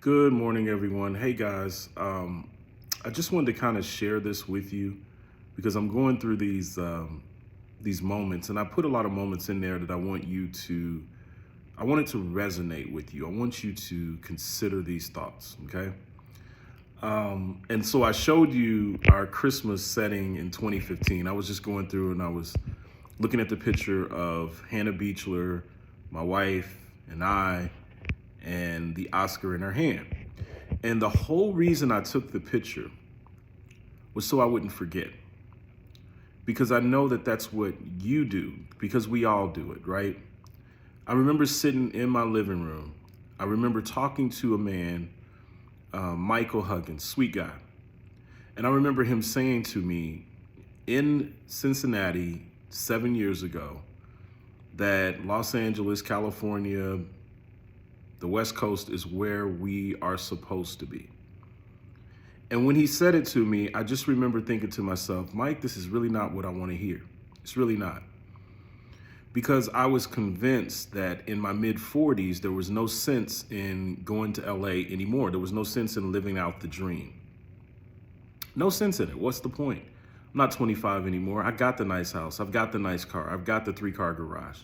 Good morning, everyone. Hey, guys. I just wanted to kind of share this with you because I'm going through these moments, and I put a lot of moments in there that I want it to resonate with you. I want you to consider these thoughts, okay? And so I showed you our Christmas setting in 2015. I was just going through and I was looking at the picture of Hannah Beachler, my wife, and I, and the Oscar in her hand. And the whole reason I took the picture was so I wouldn't forget. Because I know that that's what you do, because we all do it, right? I remember sitting in my living room. I remember talking to a man, Michael Huggins, sweet guy. And I remember him saying to me in Cincinnati 7 years ago that Los Angeles, California, the West Coast is where we are supposed to be. And when he said it to me, I just remember thinking to myself, Mike, this is really not what I want to hear. It's really not. Because I was convinced that in my mid 40s, there was no sense in going to LA anymore. There was no sense in living out the dream. No sense in it. What's the point? I'm not 25 anymore. I got the nice house. I've got the nice car. I've got the 3-car garage.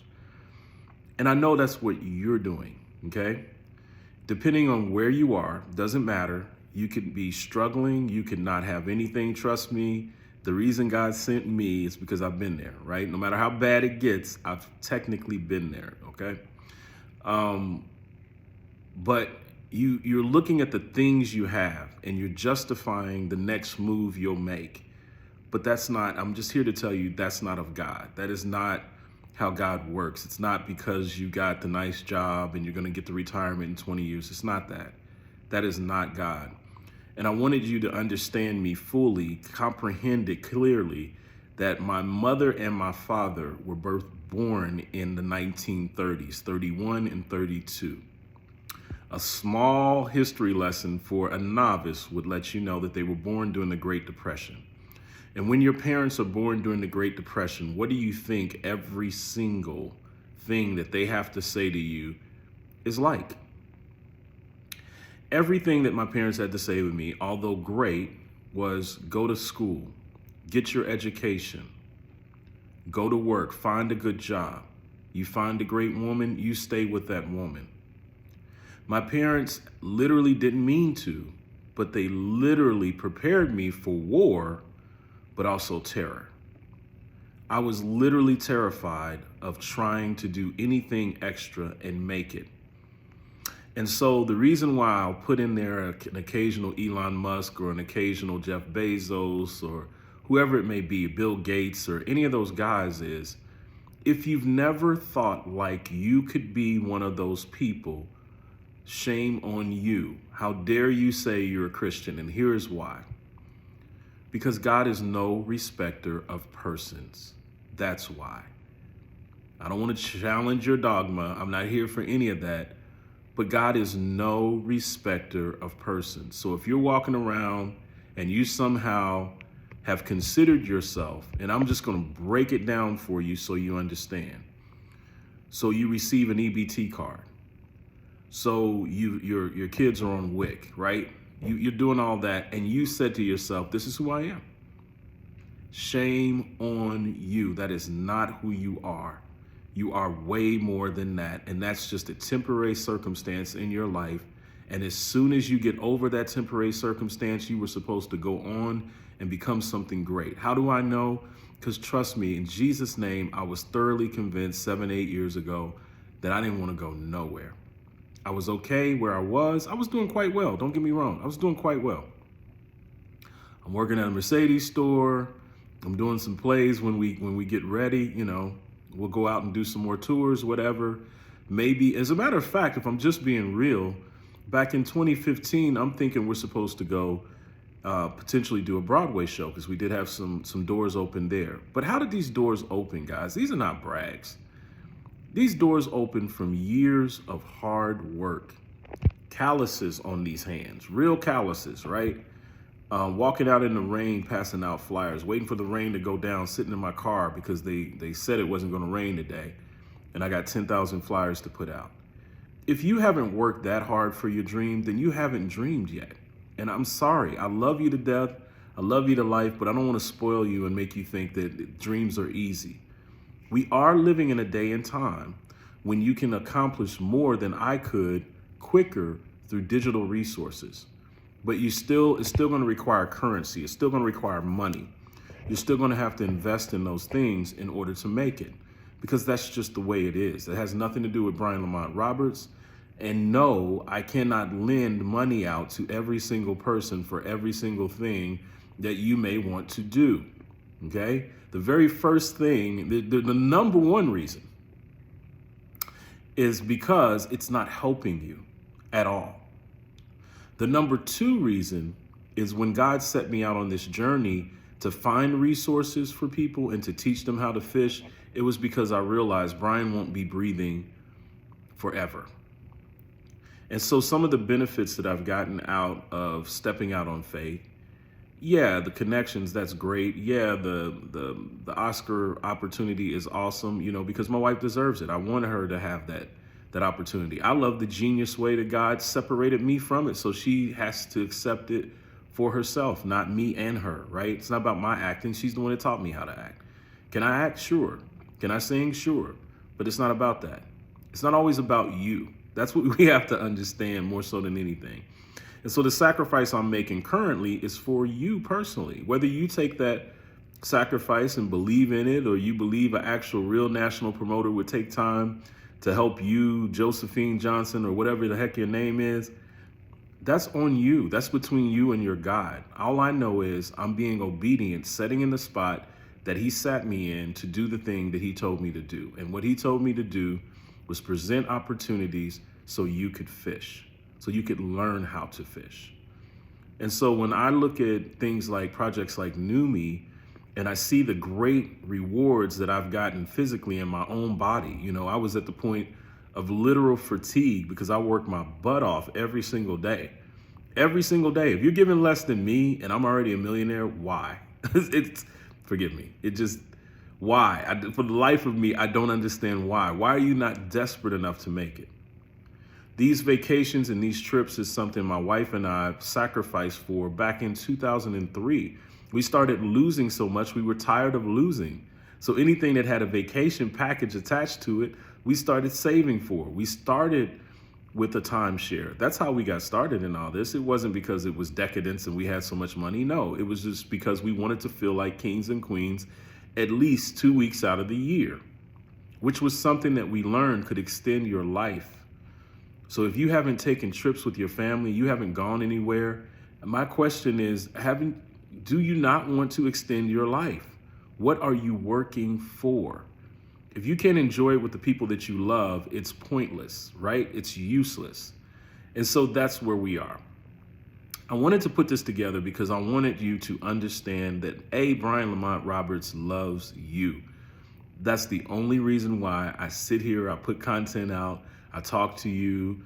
And I know that's what you're doing, okay? Depending on where you are, doesn't matter. You could be struggling. You could not have anything. Trust me. The reason God sent me is because I've been there, right? No matter how bad it gets, I've technically been there, okay? But you're looking at the things you have and you're justifying the next move you'll make. But that's not, I'm just here to tell you, that's not of God. That is not how God works. It's not because you got the nice job and you're going to get the retirement in 20 years. It's not that. That is not God. And I wanted you to understand me fully, comprehend it clearly, that my mother and my father were both born in the 1930s, 31 and 32. A small history lesson for a novice would let you know that they were born during the Great Depression. And when your parents are born during the Great Depression, what do you think every single thing that they have to say to you is like? Everything that my parents had to say to me, although great, was go to school, get your education, go to work, find a good job. You find a great woman, you stay with that woman. My parents literally didn't mean to, but they literally prepared me for war, but also terror. I was literally terrified of trying to do anything extra and make it. And so the reason why I'll put in there an occasional Elon Musk or an occasional Jeff Bezos or whoever it may be, Bill Gates or any of those guys is, if you've never thought like you could be one of those people, shame on you. How dare you say you're a Christian? And here's why. Because God is no respecter of persons. That's why. I don't want to challenge your dogma. I'm not here for any of that. But God is no respecter of persons. So if you're walking around and you somehow have considered yourself, and I'm just going to break it down for you so you understand. So you receive an EBT card. So your kids are on WIC, right? You're doing all that, and you said to yourself, this is who I am. Shame on you. That is not who you are. You are way more than that, and that's just a temporary circumstance in your life. And as soon as you get over that temporary circumstance, you were supposed to go on and become something great. How do I know? Because trust me, in Jesus' name, I was thoroughly convinced 7, 8 years ago that I didn't want to go nowhere. I was okay where I was. I was doing quite well. Don't get me wrong. I was doing quite well. I'm working at a Mercedes store. I'm doing some plays when we get ready, you know. We'll go out and do some more tours, whatever. Maybe, as a matter of fact, if I'm just being real, back in 2015, I'm thinking we're supposed to go potentially do a Broadway show because we did have some doors open there. But how did these doors open, guys? These are not brags. These doors open from years of hard work. Calluses on these hands, real calluses, right? Walking out in the rain, passing out flyers, waiting for the rain to go down, sitting in my car because they said it wasn't going to rain today. And I got 10,000 flyers to put out. if you haven't worked that hard for your dream, then you haven't dreamed yet. And I'm sorry, I love you to death. I love you to life, but I don't want to spoil you and make you think that dreams are easy. We are living in a day and time when you can accomplish more than I could quicker through digital resources. But it's still going to require currency. It's still going to require money. You're still going to have to invest in those things in order to make it, because that's just the way it is. It has nothing to do with Brian Lamont Roberts. And no, I cannot lend money out to every single person for every single thing that you may want to do. Okay? The very first thing, the number one reason is because it's not helping you at all. The number two reason is when God set me out on this journey to find resources for people and to teach them how to fish, it was because I realized Brian won't be breathing forever. And so some of the benefits that I've gotten out of stepping out on faith, yeah, the connections, that's great. Yeah, the Oscar opportunity is awesome, because my wife deserves it. I wanted her to have that opportunity. I love the genius way that God separated me from it. So she has to accept it for herself, not me and her, right? It's not about my acting. She's the one that taught me how to act. Can I act? Sure. Can I sing? Sure. But it's not about that. It's not always about you. That's what we have to understand more so than anything. And so the sacrifice I'm making currently is for you personally. Whether you take that sacrifice and believe in it, or you believe an actual real national promoter would take time to help you, Josephine Johnson, or whatever the heck your name is, that's on you. That's between you and your God. All I know is I'm being obedient, setting in the spot that he sat me in to do the thing that he told me to do. And what he told me to do was present opportunities so you could fish, so you could learn how to fish. And so when I look at things like projects like New Me, and I see the great rewards that I've gotten physically in my own body, I was at the point of literal fatigue because I work my butt off every single day. Every single day. If you're giving less than me and I'm already a millionaire, why? Forgive me. Why? For the life of me, I don't understand why. Why are you not desperate enough to make it? These vacations and these trips is something my wife and I sacrificed for back in 2003. We started losing so much, we were tired of losing. So anything that had a vacation package attached to it, we started saving for. We started with a timeshare. That's how we got started in all this. It wasn't because it was decadence and we had so much money. No, it was just because we wanted to feel like kings and queens at least 2 weeks out of the year, which was something that we learned could extend your life. So if you haven't taken trips with your family, you haven't gone anywhere, my question is, do you not want to extend your life? What are you working for? If you can't enjoy it with the people that you love, it's pointless, right? It's useless. And so that's where we are. I wanted to put this together because I wanted you to understand that Brian Lamont Roberts loves you. That's the only reason why I sit here, I put content out, I talk to you,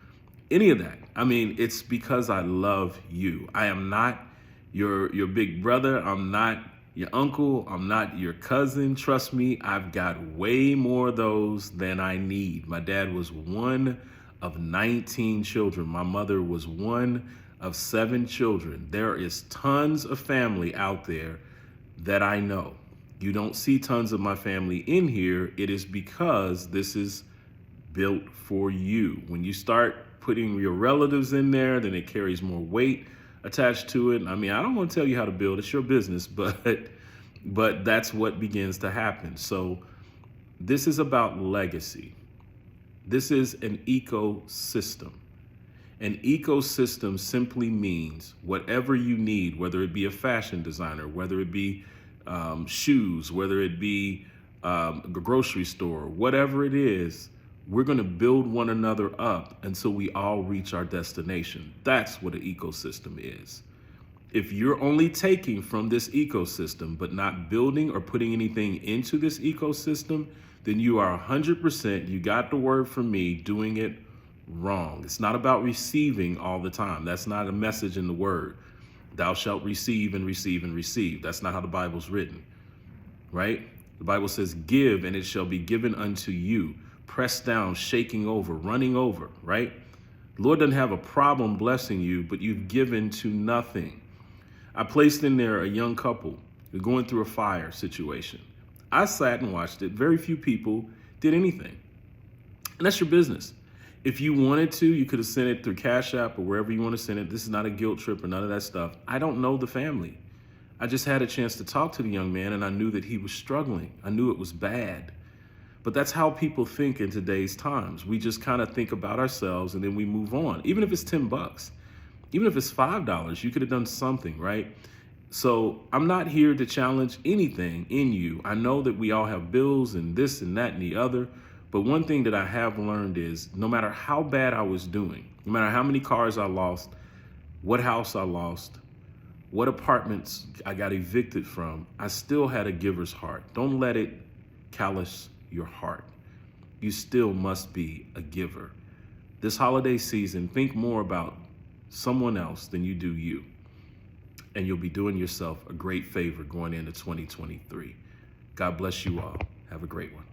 any of that. I mean, it's because I love you. I am not your big brother. I'm not your uncle. I'm not your cousin. Trust me, I've got way more of those than I need. My dad was one of 19 children. My mother was one of 7 children. There is tons of family out there that I know. You don't see tons of my family in here. It is because this is built for you. When you start putting your relatives in there, then it carries more weight attached to it. I mean, I don't want to tell you how to build. It's your business, but that's what begins to happen. So this is about legacy. This is an ecosystem. An ecosystem simply means whatever you need, whether it be a fashion designer, whether it be shoes, whether it be a grocery store, whatever it is, we're going to build one another up until we all reach our destination. That's what an ecosystem is. If you're only taking from this ecosystem, but not building or putting anything into this ecosystem, then you are 100%, you got the word from me, doing it wrong. It's not about receiving all the time. That's not a message in the word. Thou shalt receive and receive and receive. That's not how the Bible's written, right? The Bible says, give and it shall be given unto you. pressed down, shaking over, running over, right? The Lord doesn't have a problem blessing you, but you've given to nothing. I placed in there a young couple going through a fire situation. I sat and watched it. Very few people did anything. And that's your business. If you wanted to, you could have sent it through Cash App or wherever you want to send it. This is not a guilt trip or none of that stuff. I don't know the family. I just had a chance to talk to the young man, and I knew that he was struggling. I knew it was bad. But that's how people think in today's times. We just kind of think about ourselves and then we move on. Even if it's $10, even if it's $5, you could have done something, right? So I'm not here to challenge anything in you. I know that we all have bills and this and that and the other. But one thing that I have learned is no matter how bad I was doing, no matter how many cars I lost, what house I lost, what apartments I got evicted from, I still had a giver's heart. Don't let it callous your heart. You still must be a giver. This holiday season, think more about someone else than you do you. And you'll be doing yourself a great favor going into 2023. God bless you all. Have a great one.